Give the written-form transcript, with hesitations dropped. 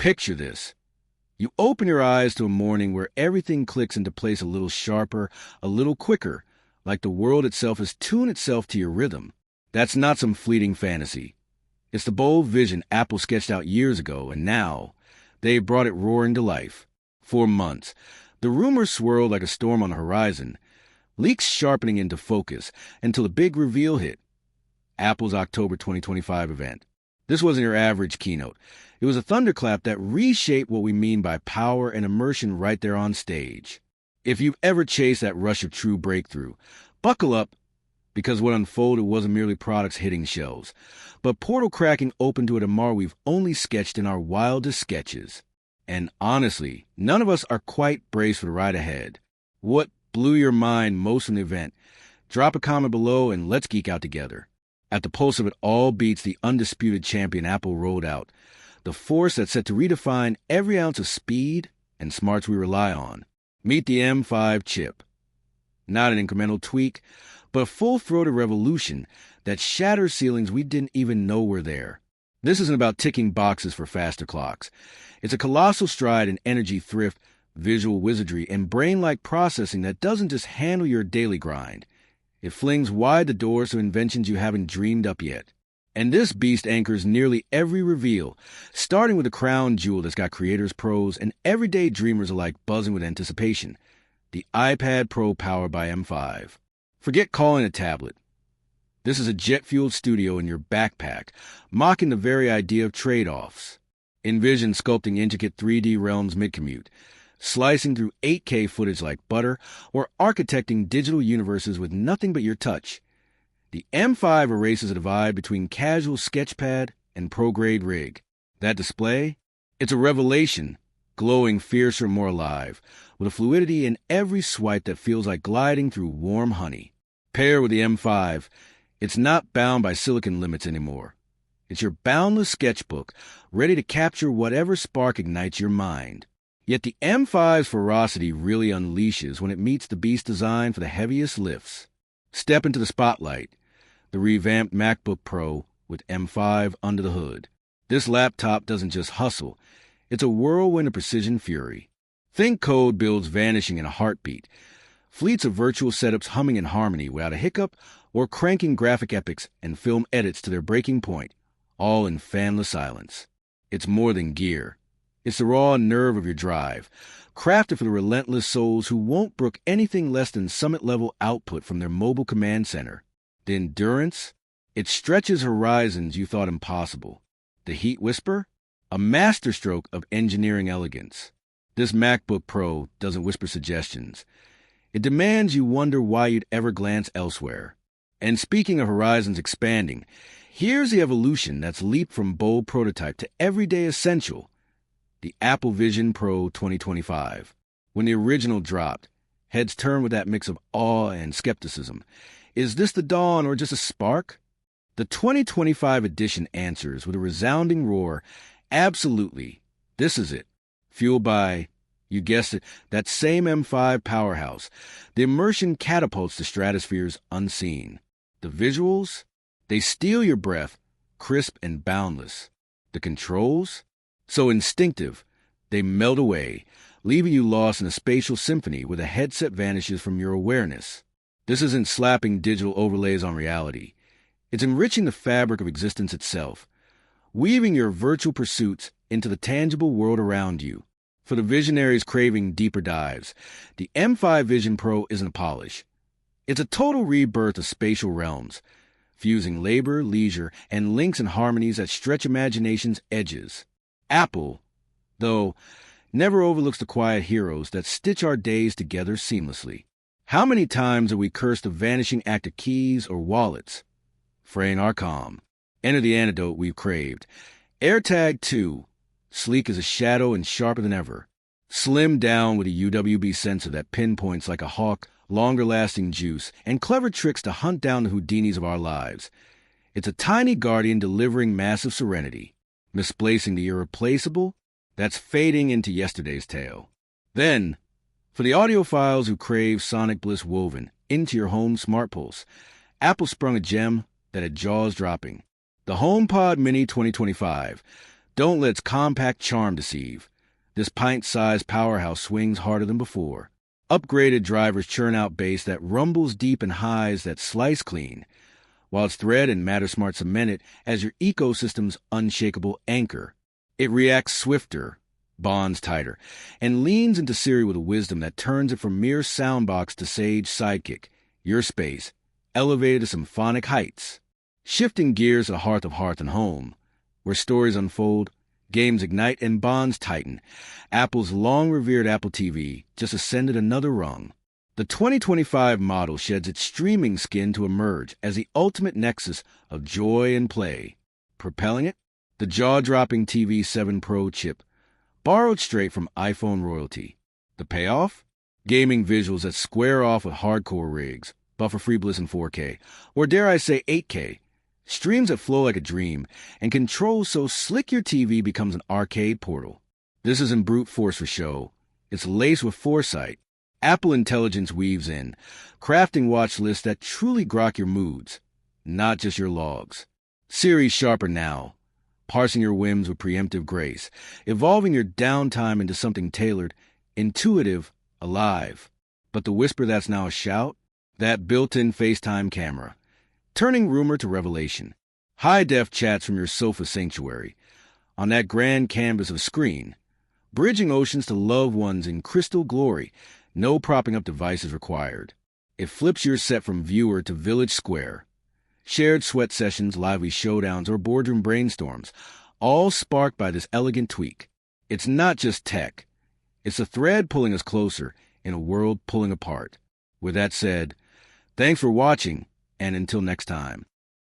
Picture this. You open your eyes to a morning where everything clicks into place a little sharper, a little quicker, like the world itself has tuned itself to your rhythm. That's not some fleeting fantasy. It's the bold vision Apple sketched out years ago, and now they've brought it roaring to life. For months, the rumors swirled like a storm on the horizon, leaks sharpening into focus until the big reveal hit. Apple's October 2025 event. This wasn't your average keynote. It was a thunderclap that reshaped what we mean by power and immersion right there on stage. If you've ever chased that rush of true breakthrough, buckle up, because what unfolded wasn't merely products hitting shelves, but portal cracking open to a tomorrow we've only sketched in our wildest sketches. And honestly, none of us are quite braced for the ride ahead. What blew your mind most from the event? Drop a comment below and let's geek out together. At the pulse of it all beats the undisputed champion Apple rolled out, the force that's set to redefine every ounce of speed and smarts we rely on. Meet the M5 chip. Not an incremental tweak, but a full-throated revolution that shatters ceilings we didn't even know were there. This isn't about ticking boxes for faster clocks. It's a colossal stride in energy thrift, visual wizardry, and brain-like processing that doesn't just handle your daily grind. It flings wide the doors to inventions you haven't dreamed up yet. And this beast anchors nearly every reveal, starting with the crown jewel that's got creators, pros, and everyday dreamers alike buzzing with anticipation. The iPad Pro powered by M5. Forget calling it a tablet. This is a jet-fueled studio in your backpack, mocking the very idea of trade-offs. Envision sculpting intricate 3D realms mid-commute, slicing through 8K footage like butter, or architecting digital universes with nothing but your touch. The M5 erases a divide between casual sketchpad and pro-grade rig. That display? It's a revelation, glowing fiercer, more alive, with a fluidity in every swipe that feels like gliding through warm honey. Paired with the M5, it's not bound by silicon limits anymore. It's your boundless sketchbook, ready to capture whatever spark ignites your mind. Yet the M5's ferocity really unleashes when it meets the beast designed for the heaviest lifts. Step into the spotlight. The revamped MacBook Pro with M5 under the hood. This laptop doesn't just hustle. It's a whirlwind of precision fury. Think code builds vanishing in a heartbeat. Fleets of virtual setups humming in harmony without a hiccup, or cranking graphic epics and film edits to their breaking point, all in fanless silence. It's more than gear. It's the raw nerve of your drive, crafted for the relentless souls who won't brook anything less than summit-level output from their mobile command center. The endurance? It stretches horizons you thought impossible. The heat whisper? A masterstroke of engineering elegance. This MacBook Pro doesn't whisper suggestions. It demands you wonder why you'd ever glance elsewhere. And speaking of horizons expanding, here's the evolution that's leaped from bold prototype to everyday essential. The Apple Vision Pro 2025. When the original dropped, heads turned with that mix of awe and skepticism. Is this the dawn or just a spark? The 2025 edition answers with a resounding roar, absolutely, this is it. Fueled by, you guessed it, that same M5 powerhouse. The immersion catapults the stratospheres unseen. The visuals? They steal your breath, crisp and boundless. The controls? So instinctive, they melt away, leaving you lost in a spatial symphony where the headset vanishes from your awareness. This isn't slapping digital overlays on reality. It's enriching the fabric of existence itself, weaving your virtual pursuits into the tangible world around you. For the visionaries craving deeper dives, the M5 Vision Pro isn't a polish. It's a total rebirth of spatial realms, fusing labor, leisure, and links and harmonies that stretch imagination's edges. Apple, though, never overlooks the quiet heroes that stitch our days together seamlessly. How many times have we cursed the vanishing act of keys or wallets? Fraying our calm. Enter the antidote we've craved. AirTag 2, sleek as a shadow and sharper than ever. Slimmed down with a UWB sensor that pinpoints like a hawk, longer-lasting juice, and clever tricks to hunt down the Houdinis of our lives. It's a tiny guardian delivering massive serenity, misplacing the irreplaceable that's fading into yesterday's tale. Then, for the audiophiles who crave sonic bliss woven into your home smart pulse, Apple sprung a gem that had jaws dropping. The HomePod Mini 2025, Don't let its compact charm deceive. This pint-sized powerhouse swings harder than before. Upgraded drivers churn out bass that rumbles deep and highs that slice clean, while its thread and Mattersmart cement it as your ecosystem's unshakable anchor. It reacts swifter, bonds tighter, and leans into Siri with a wisdom that turns it from mere soundbox to sage sidekick, your space, elevated to symphonic heights. Shifting gears to the hearth of hearth and home, where stories unfold, games ignite, and bonds tighten, Apple's long-revered Apple TV just ascended another rung. The 2025 model sheds its streaming skin to emerge as the ultimate nexus of joy and play. Propelling it, the jaw-dropping TV 7 Pro chip, borrowed straight from iPhone royalty. The payoff? Gaming visuals that square off with hardcore rigs, buffer-free bliss in 4K, or dare I say 8K, streams that flow like a dream, and controls so slick your TV becomes an arcade portal. This isn't brute force for show. It's laced with foresight. Apple intelligence weaves in, crafting watch lists that truly grok your moods, not just your logs. Siri's sharper now, parsing your whims with preemptive grace, evolving your downtime into something tailored, intuitive, alive. But the whisper that's now a shout? That built-in FaceTime camera, turning rumor to revelation. High-def chats from your sofa sanctuary, on that grand canvas of screen, bridging oceans to loved ones in crystal glory, no propping up devices required. It flips your set from viewer to village square. Shared sweat sessions, lively showdowns, or boardroom brainstorms, all sparked by this elegant tweak. It's not just tech. It's a thread pulling us closer in a world pulling apart. With that said, thanks for watching, and until next time.